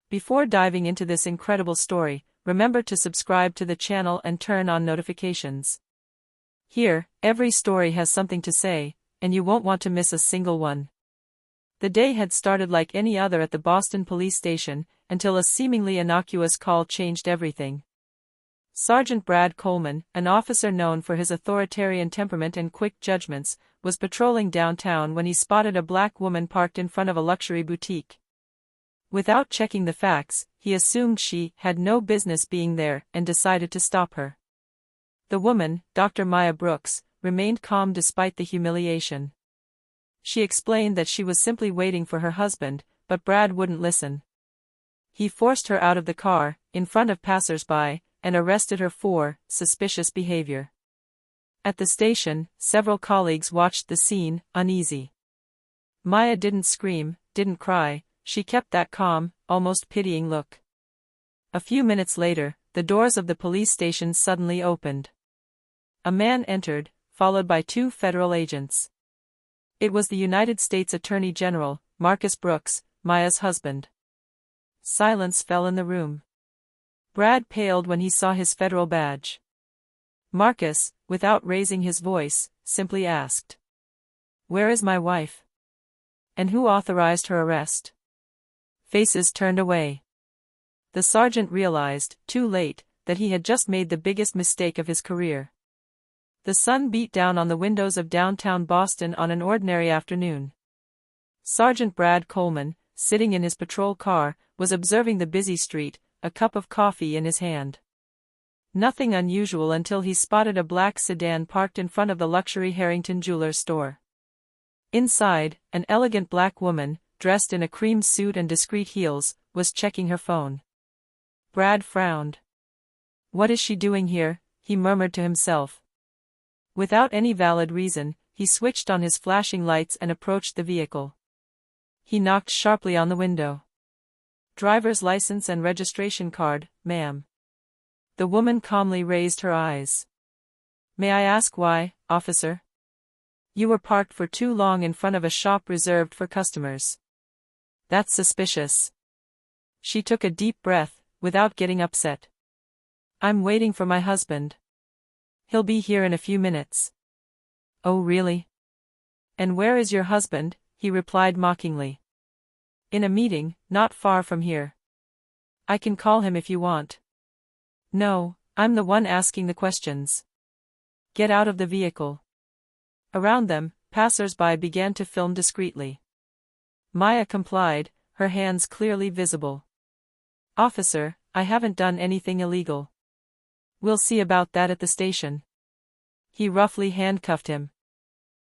Before diving into this incredible story, remember to subscribe to the channel and turn on notifications. Here, every story has something to say, and you won't want to miss a single one. The day had started like any other at the Boston police station, until a seemingly innocuous call changed everything. Sergeant Brad Coleman, an officer known for his authoritarian temperament and quick judgments, was patrolling downtown when he spotted a black woman parked in front of a luxury boutique. Without checking the facts, he assumed she had no business being there and decided to stop her. The woman, Dr. Maya Brooks, remained calm despite the humiliation. She explained that she was simply waiting for her husband, but Brad wouldn't listen. He forced her out of the car, in front of passers-by, and arrested her for suspicious behavior. At the station, several colleagues watched the scene, uneasy. Maya didn't scream, didn't cry, she kept that calm, almost pitying look. A few minutes later, the doors of the police station suddenly opened. A man entered, followed by two federal agents. It was the United States Attorney General, Marcus Brooks, Maya's husband. Silence fell in the room. Brad paled when he saw his federal badge. Marcus, without raising his voice, simply asked, "Where is my wife? And who authorized her arrest?" Faces turned away. The sergeant realized, too late, that he had just made the biggest mistake of his career. The sun beat down on the windows of downtown Boston on an ordinary afternoon. Sergeant Brad Coleman, sitting in his patrol car, was observing the busy street, a cup of coffee in his hand. Nothing unusual until he spotted a black sedan parked in front of the luxury Harrington Jewelers store. Inside, an elegant black woman, dressed in a cream suit and discreet heels, was checking her phone. Brad frowned. "What is she doing here?" he murmured to himself. Without any valid reason, he switched on his flashing lights and approached the vehicle. He knocked sharply on the window. "Driver's license and registration card, ma'am." The woman calmly raised her eyes. "May I ask why, officer?" "You were parked for too long in front of a shop reserved for customers." "That's suspicious." She took a deep breath, without getting upset. "I'm waiting for my husband. He'll be here in a few minutes." "Oh really? And where is your husband?" he replied mockingly. "In a meeting, not far from here." "I can call him if you want." "No, I'm the one asking the questions." "Get out of the vehicle." Around them, passers-by began to film discreetly. Maya complied, her hands clearly visible. "Officer, I haven't done anything illegal." "We'll see about that at the station." He roughly handcuffed him.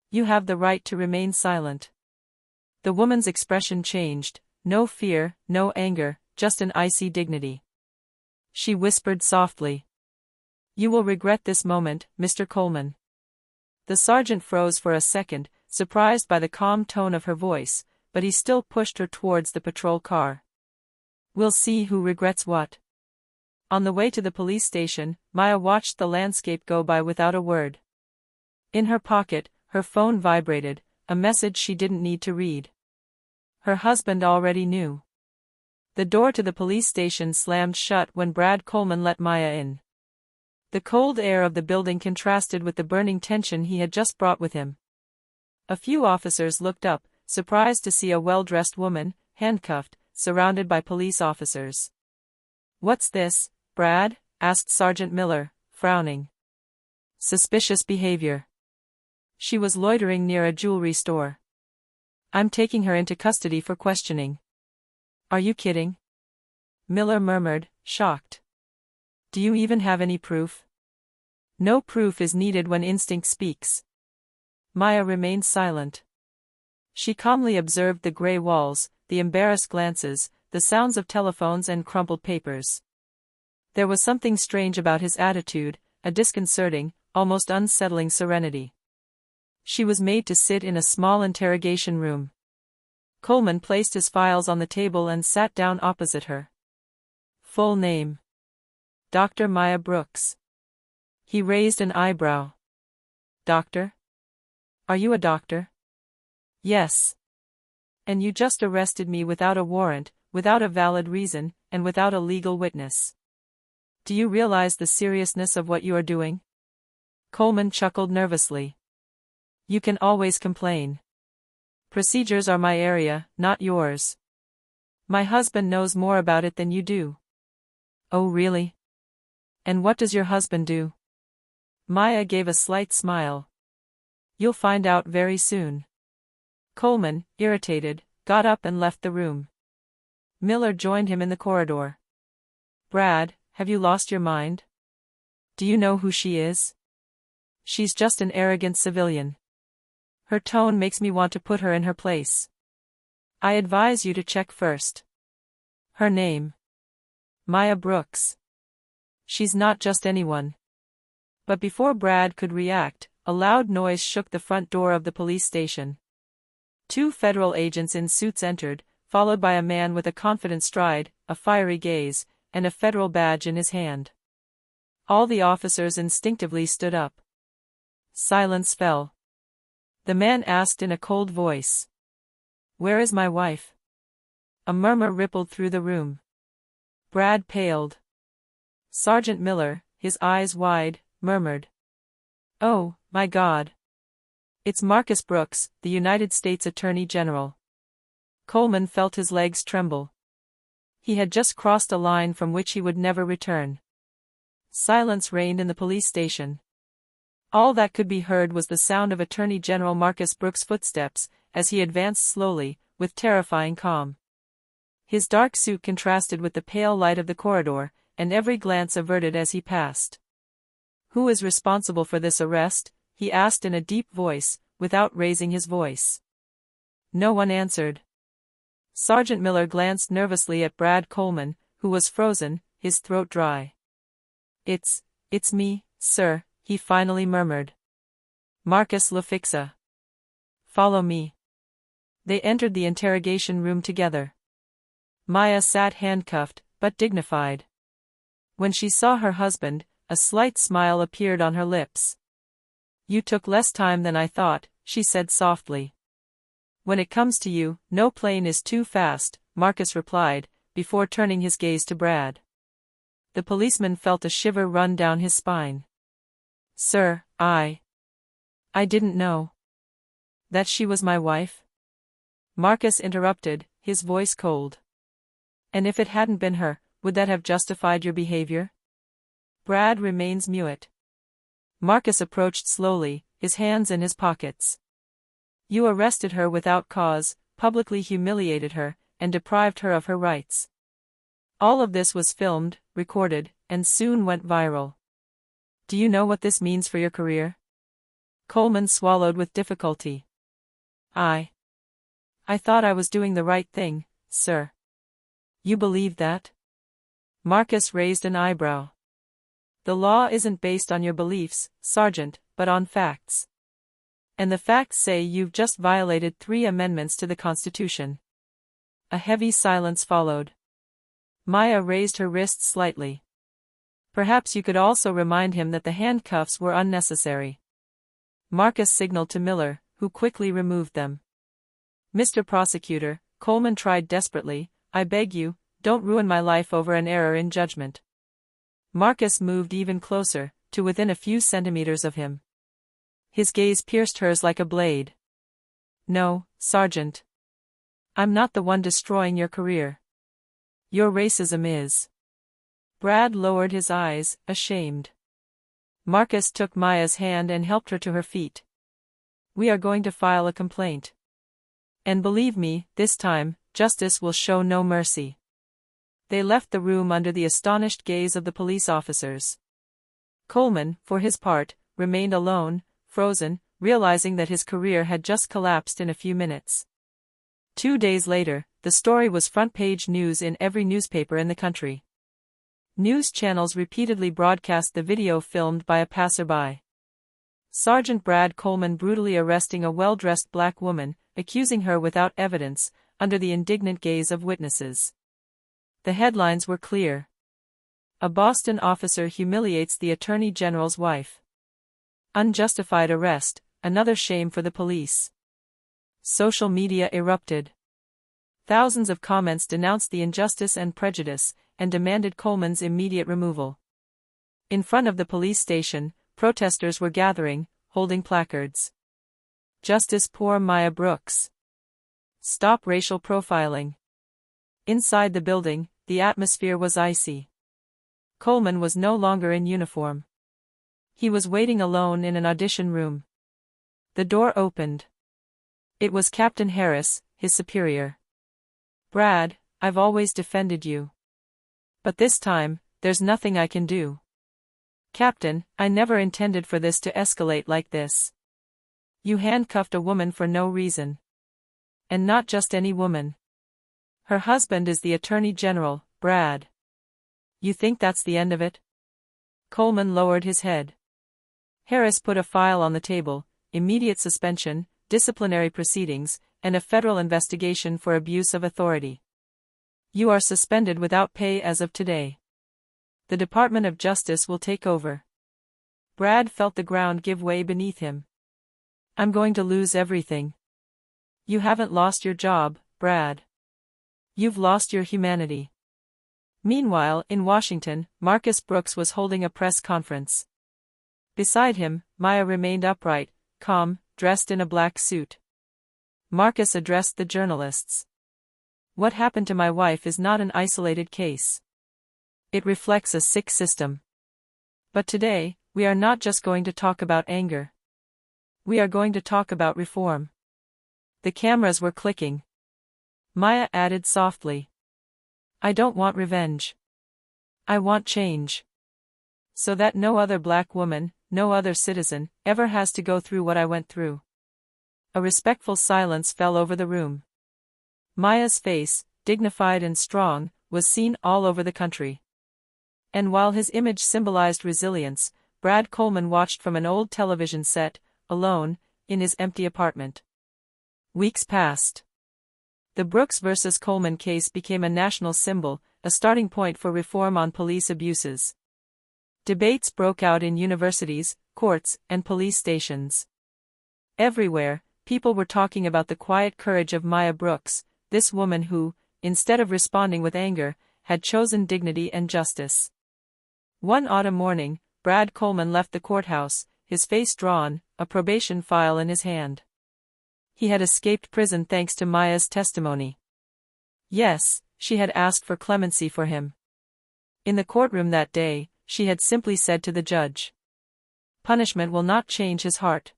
"You have the right to remain silent." The woman's expression changed, no fear, no anger, just an icy dignity. She whispered softly, "You will regret this moment, Mr. Coleman." The sergeant froze for a second, surprised by the calm tone of her voice, but he still pushed her towards the patrol car. "We'll see who regrets what." On the way to the police station, Maya watched the landscape go by without a word. In her pocket, her phone vibrated, a message she didn't need to read. Her husband already knew. The door to the police station slammed shut when Brad Coleman let Maya in. The cold air of the building contrasted with the burning tension he had just brought with him. A few officers looked up, surprised to see a well-dressed woman, handcuffed, surrounded by police officers. "What's this, Brad?" asked Sergeant Miller, frowning. "Suspicious behavior." "She was loitering near a jewelry store. I'm taking her into custody for questioning." "Are you kidding?" Miller murmured, shocked. "Do you even have any proof?" "No proof is needed when instinct speaks." Maya remained silent. She calmly observed the gray walls, the embarrassed glances, the sounds of telephones and crumpled papers. There was something strange about his attitude, a disconcerting, almost unsettling serenity. She was made to sit in a small interrogation room. Coleman placed his files on the table and sat down opposite her. "Full name?" "Dr. Maya Brooks." He raised an eyebrow. "Doctor? Are you a doctor?" "Yes." "And you just arrested me without a warrant, without a valid reason, and without a legal witness. Do you realize the seriousness of what you are doing? Coleman chuckled nervously. You can always complain. Procedures are my area, not yours. My husband knows more about it than you do. Oh really? And what does your husband do? Maya gave a slight smile. You'll find out very soon. Coleman, irritated, got up and left the room. Miller joined him in the corridor. Brad, have you lost your mind? Do you know who she is? She's just an arrogant civilian. Her tone makes me want to put her in her place. I advise you to check first. Her name. Maya Brooks. She's not just anyone. But before Brad could react, a loud noise shook the front door of the police station. 2 federal agents in suits entered, followed by a man with a confident stride, a fiery gaze, and a federal badge in his hand. All the officers instinctively stood up. Silence fell. The man asked in a cold voice. Where is my wife? A murmur rippled through the room. Brad paled. Sergeant Miller, his eyes wide, murmured. Oh, my God. It's Marcus Brooks, the United States Attorney General. Coleman felt his legs tremble. He had just crossed a line from which he would never return. Silence reigned in the police station. All that could be heard was the sound of Attorney General Marcus Brooks' footsteps, as he advanced slowly, with terrifying calm. His dark suit contrasted with the pale light of the corridor, and every glance averted as he passed. Who is responsible for this arrest? He asked in a deep voice, without raising his voice. No one answered. Sergeant Miller glanced nervously at Brad Coleman, who was frozen, his throat dry. It's me, sir, he finally murmured. Marcus LaFixa. Follow me. They entered the interrogation room together. Maya sat handcuffed, but dignified. When she saw her husband, a slight smile appeared on her lips. You took less time than I thought, she said softly. When it comes to you, no plane is too fast, Marcus replied, before turning his gaze to Brad. The policeman felt a shiver run down his spine. Sir, I didn't know that she was my wife. Marcus interrupted, his voice cold. And if it hadn't been her, would that have justified your behavior? Brad remains mute. Marcus approached slowly, his hands in his pockets. You arrested her without cause, publicly humiliated her, and deprived her of her rights. All of this was filmed, recorded, and soon went viral. Do you know what this means for your career? Coleman swallowed with difficulty. I thought I was doing the right thing, sir. You believe that? Marcus raised an eyebrow. The law isn't based on your beliefs, Sergeant, but on facts. And the facts say you've just violated 3 amendments to the Constitution. A heavy silence followed. Maya raised her wrist slightly. Perhaps you could also remind him that the handcuffs were unnecessary. Marcus signaled to Miller, who quickly removed them. Mr. Prosecutor, Coleman tried desperately, I beg you, don't ruin my life over an error in judgment. Marcus moved even closer, to within a few centimeters of him. His gaze pierced hers like a blade. No, Sergeant. I'm not the one destroying your career. Your racism is. Brad lowered his eyes, ashamed. Marcus took Maya's hand and helped her to her feet. We are going to file a complaint. And believe me, this time, justice will show no mercy. They left the room under the astonished gaze of the police officers. Coleman, for his part, remained alone, frozen, realizing that his career had just collapsed in a few minutes. 2 days later, the story was front-page news in every newspaper in the country. News channels repeatedly broadcast the video filmed by a passerby. Sergeant Brad Coleman brutally arresting a well-dressed black woman, accusing her without evidence, under the indignant gaze of witnesses. The headlines were clear. A Boston officer humiliates the Attorney General's wife. Unjustified arrest, another shame for the police. Social media erupted. Thousands of comments denounced the injustice and prejudice, and demanded Coleman's immediate removal. In front of the police station, protesters were gathering, holding placards. Justice for Maya Brooks. Stop racial profiling. Inside the building, the atmosphere was icy. Coleman was no longer in uniform. He was waiting alone in an audition room. The door opened. It was Captain Harris, his superior. "Brad, I've always defended you. But this time, there's nothing I can do. Captain, I never intended for this to escalate like this. You handcuffed a woman for no reason. And not just any woman. Her husband is the Attorney General, Brad. You think that's the end of it?" Coleman lowered his head. Harris put a file on the table: immediate suspension, disciplinary proceedings, and a federal investigation for abuse of authority. You are suspended without pay as of today. The Department of Justice will take over. Brad felt the ground give way beneath him. "I'm going to lose everything." "You haven't lost your job, Brad. You've lost your humanity." Meanwhile, in Washington, Marcus Brooks was holding a press conference. Beside him, Maya remained upright, calm, dressed in a black suit. Marcus addressed the journalists. "What happened to my wife is not an isolated case. It reflects a sick system. But today, we are not just going to talk about anger. We are going to talk about reform." The cameras were clicking. Maya added softly, "I don't want revenge. I want change. So that no other black woman, no other citizen, ever has to go through what I went through." A respectful silence fell over the room. Maya's face, dignified and strong, was seen all over the country. And while his image symbolized resilience, Brad Coleman watched from an old television set, alone, in his empty apartment. Weeks passed. The Brooks vs. Coleman case became a national symbol, a starting point for reform on police abuses. Debates broke out in universities, courts, and police stations. Everywhere, people were talking about the quiet courage of Maya Brooks, this woman who, instead of responding with anger, had chosen dignity and justice. One autumn morning, Brad Coleman left the courthouse, his face drawn, a probation file in his hand. He had escaped prison thanks to Maya's testimony. Yes, she had asked for clemency for him. In the courtroom that day, she had simply said to the judge, "Punishment will not change his heart.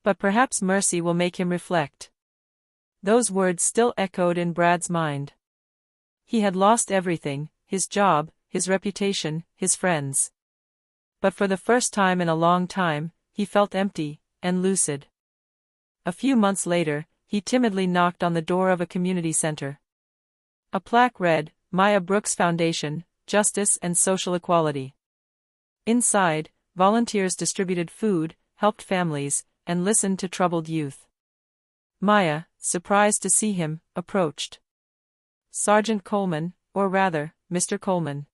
But perhaps mercy will make him reflect." Those words still echoed in Brad's mind. He had lost everything: his job, his reputation, his friends. But for the first time in a long time, he felt empty and lucid. A few months later, he timidly knocked on the door of a community center. A plaque read, "Maya Brooks Foundation, Justice and Social Equality." Inside, volunteers distributed food, helped families, and listened to troubled youth. Maya, surprised to see him, approached. "Sergeant Coleman, or rather, Mr. Coleman."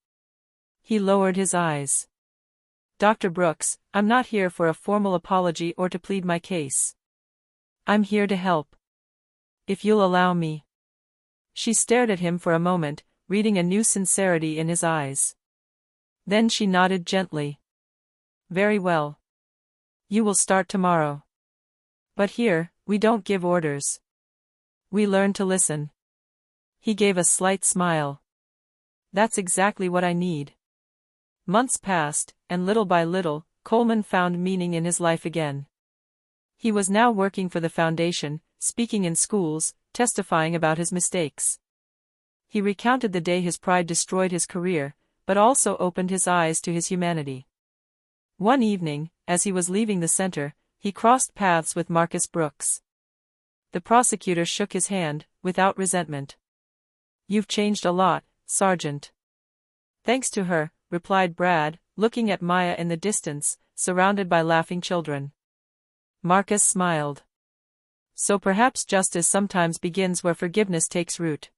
He lowered his eyes. "Dr. Brooks, I'm not here for a formal apology or to plead my case. I'm here to help. If you'll allow me." She stared at him for a moment, reading a new sincerity in his eyes. Then she nodded gently. "Very well. You will start tomorrow. But here, we don't give orders. We learn to listen." He gave a slight smile. "That's exactly what I need." Months passed, and little by little, Coleman found meaning in his life again. He was now working for the foundation, speaking in schools, testifying about his mistakes. He recounted the day his pride destroyed his career, but also opened his eyes to his humanity. One evening, as he was leaving the center, he crossed paths with Marcus Brooks. The prosecutor shook his hand, without resentment. "You've changed a lot, Sergeant." "Thanks to her," replied Brad, looking at Maya in the distance, surrounded by laughing children. Marcus smiled. "So perhaps justice sometimes begins where forgiveness takes root."